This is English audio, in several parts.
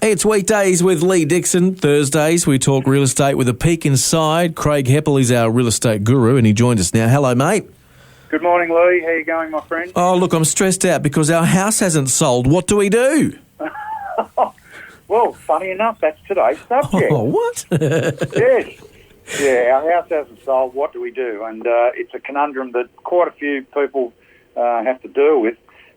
Hey, it's weekdays with Lee Dixon. Thursdays, we talk real estate with a peek inside. Craig Heppel is our real estate guru, and he joined us now. Hello, mate. Good morning, Lee. How you going, my friend? Oh, look, I'm stressed out because our house hasn't sold. What do we do? Well, funny enough, that's today's subject. Oh, what? Yes. Yeah, our house hasn't sold. What do we do? And it's a conundrum that quite a few people have to deal with.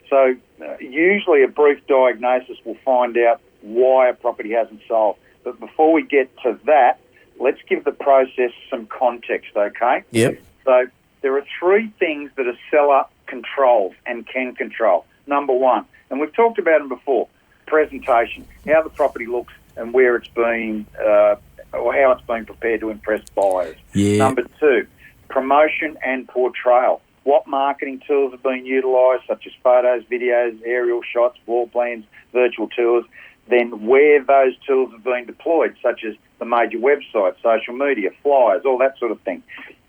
So usually a brief diagnosis will find out why a property hasn't sold. But before we get to that, let's give the process some context, okay? Yep. So there are three things that a seller controls and can control. Number one, and we've talked about them before, presentation, how the property looks and where it's been, or how it's been prepared to impress buyers. Yeah. Number two, promotion and portrayal. What marketing tools have been utilised, such as photos, videos, aerial shots, floor plans, virtual tours. Then where those tools have been deployed, such as the major websites, social media, flyers, all that sort of thing.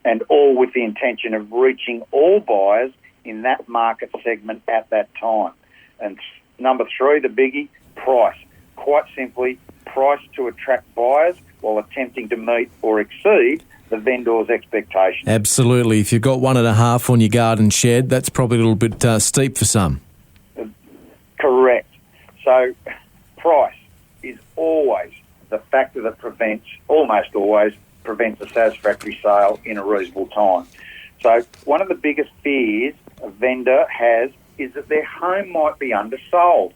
And all with the intention of reaching all buyers in that market segment at that time. And number three, the biggie, price. Quite simply, price to attract buyers while attempting to meet or exceed the vendor's expectations. Absolutely. If you've got 1.5 on your garden shed, that's probably a little bit steep for some. Correct. So price is always the factor that almost always prevents a satisfactory sale in a reasonable time. So one of the biggest fears a vendor has is that their home might be undersold,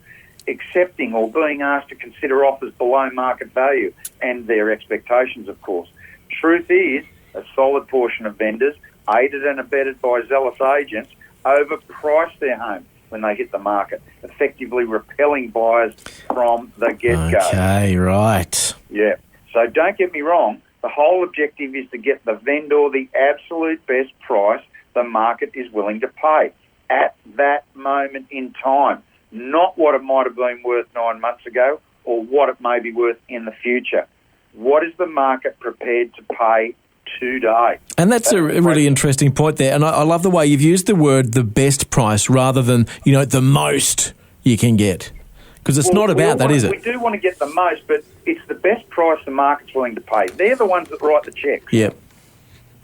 accepting or being asked to consider offers below market value and their expectations, of course. Truth is, a solid portion of vendors, aided and abetted by zealous agents, overprice their home when they hit the market, effectively repelling buyers from the get-go. Okay, right. Yeah. So don't get me wrong, the whole objective is to get the vendor the absolute best price the market is willing to pay at that moment in time, not what it might have been worth 9 months ago or what it may be worth in the future. What is the market prepared to pay today? And that's a really interesting point there. And I love the way you've used the word the best price rather than, the most you can get. Because it's not about that, is it? We do want to get the most, but it's the best price the market's willing to pay. They're the ones that write the checks. Yep.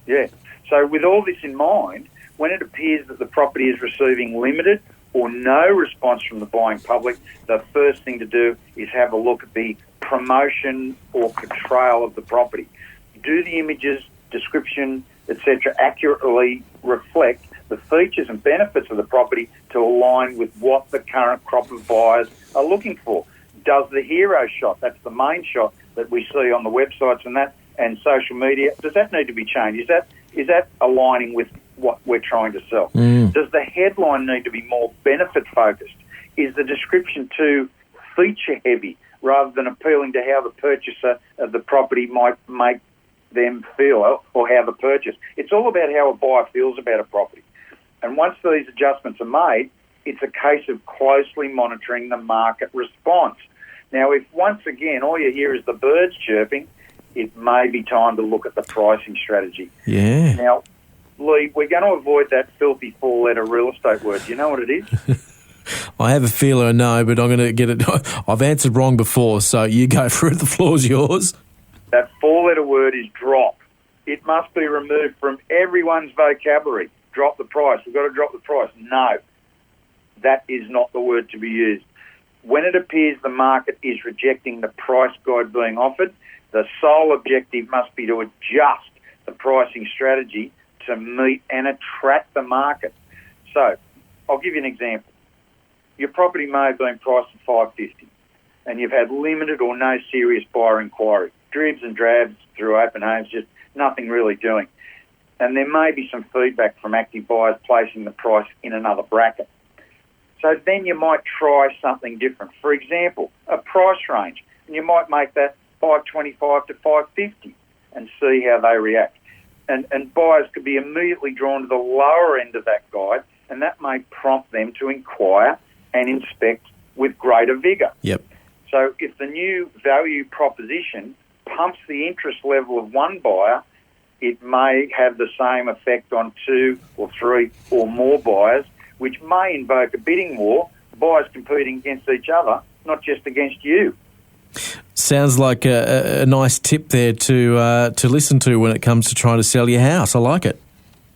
Yeah. So with all this in mind, when it appears that the property is receiving limited or no response from the buying public, the first thing to do is have a look at the promotion or portrayal of the property. Do the images, description, etc. accurately reflect the features and benefits of the property to align with what the current crop of buyers are looking for? Does the hero shot, that's the main shot that we see on the websites and social media, does that need to be changed? Is that aligning with what we're trying to sell? Does the headline need to be more benefit focused? Is the description too feature heavy rather than appealing to how the purchaser of the property might make them feel or how the purchase? It's all about how a buyer feels about a property. And once these adjustments are made, it's a case of closely monitoring the market response. Now, if once again all you hear is the birds chirping, it may be time to look at the pricing strategy. Yeah. Now, Lee, we're going to avoid that filthy four-letter real estate word. Do you know what it is? I have a feeler I know, but I'm going to get it. I've answered wrong before, so you go for it. The floor's yours. That four-letter word is drop. It must be removed from everyone's vocabulary. Drop the price. We've got to drop the price. No, that is not the word to be used. When it appears the market is rejecting the price guide being offered, the sole objective must be to adjust the pricing strategy to meet and attract the market. So, I'll give you an example. Your property may have been priced at $550 and you've had limited or no serious buyer inquiry. Dribs and drabs through open homes, just nothing really doing. And there may be some feedback from active buyers placing the price in another bracket. So then you might try something different. For example, a price range. And you might make that $525 to $550 and see how they react. And buyers could be immediately drawn to the lower end of that guide, and that may prompt them to inquire and inspect with greater vigour. Yep. So if the new value proposition pumps the interest level of one buyer, it may have the same effect on 2 or 3 or more buyers, which may invoke a bidding war, buyers competing against each other, not just against you. Sounds like a nice tip there to listen to when it comes to trying to sell your house. I like it.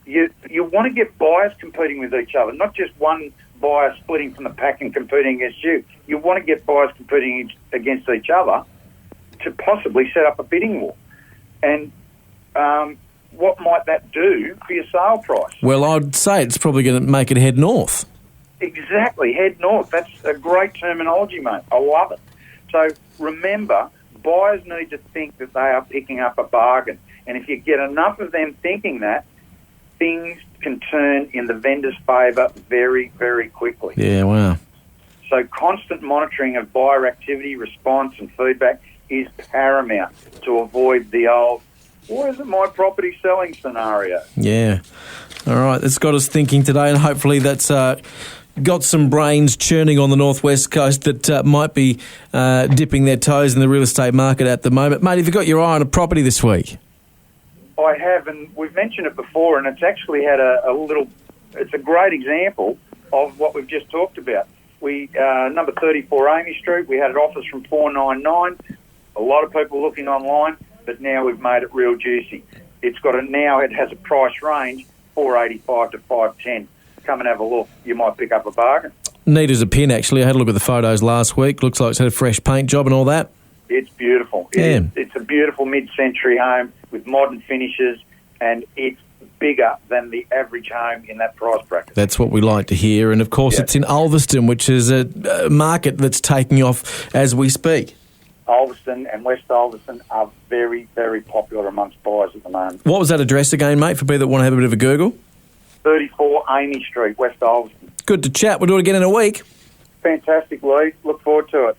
You want to get buyers competing with each other, not just one buyer splitting from the pack and competing against you. You want to get buyers competing against each other to possibly set up a bidding war. And what might that do for your sale price? Well, I'd say it's probably going to make it head north. Exactly, head north. That's a great terminology, mate. I love it. So remember, buyers need to think that they are picking up a bargain. And if you get enough of them thinking that, things can turn in the vendor's favour very, very quickly. Yeah, wow. So constant monitoring of buyer activity, response and feedback is paramount to avoid the old, why isn't my property selling scenario? Yeah. All right, it's got us thinking today, and hopefully that's got some brains churning on the Northwest Coast that might be dipping their toes in the real estate market at the moment. Mate, have you got your eye on a property this week? I have, and we've mentioned it before, and it's actually had it's a great example of what we've just talked about. We, number 34 Amy Street, we had it offers from $499. A lot of people looking online, but now we've made it real juicy. It has a price range, $485 to $510. Come and have a look. You might pick up a bargain. Neat as a pin, actually. I had a look at the photos last week. Looks like it's had a fresh paint job and all that. It's beautiful. It's a beautiful mid-century home with modern finishes, and it's bigger than the average home in that price bracket. That's what we like to hear. And, of course, It's in Ulverston, which is a market that's taking off as we speak. Ulverston and West Ulverston are very, very popular amongst buyers at the moment. What was that address again, mate, for people that want to have a bit of a Google? 34 Amy Street, West Ulverston. Good to chat. We'll do it again in a week. Fantastic, Lee. Look forward to it.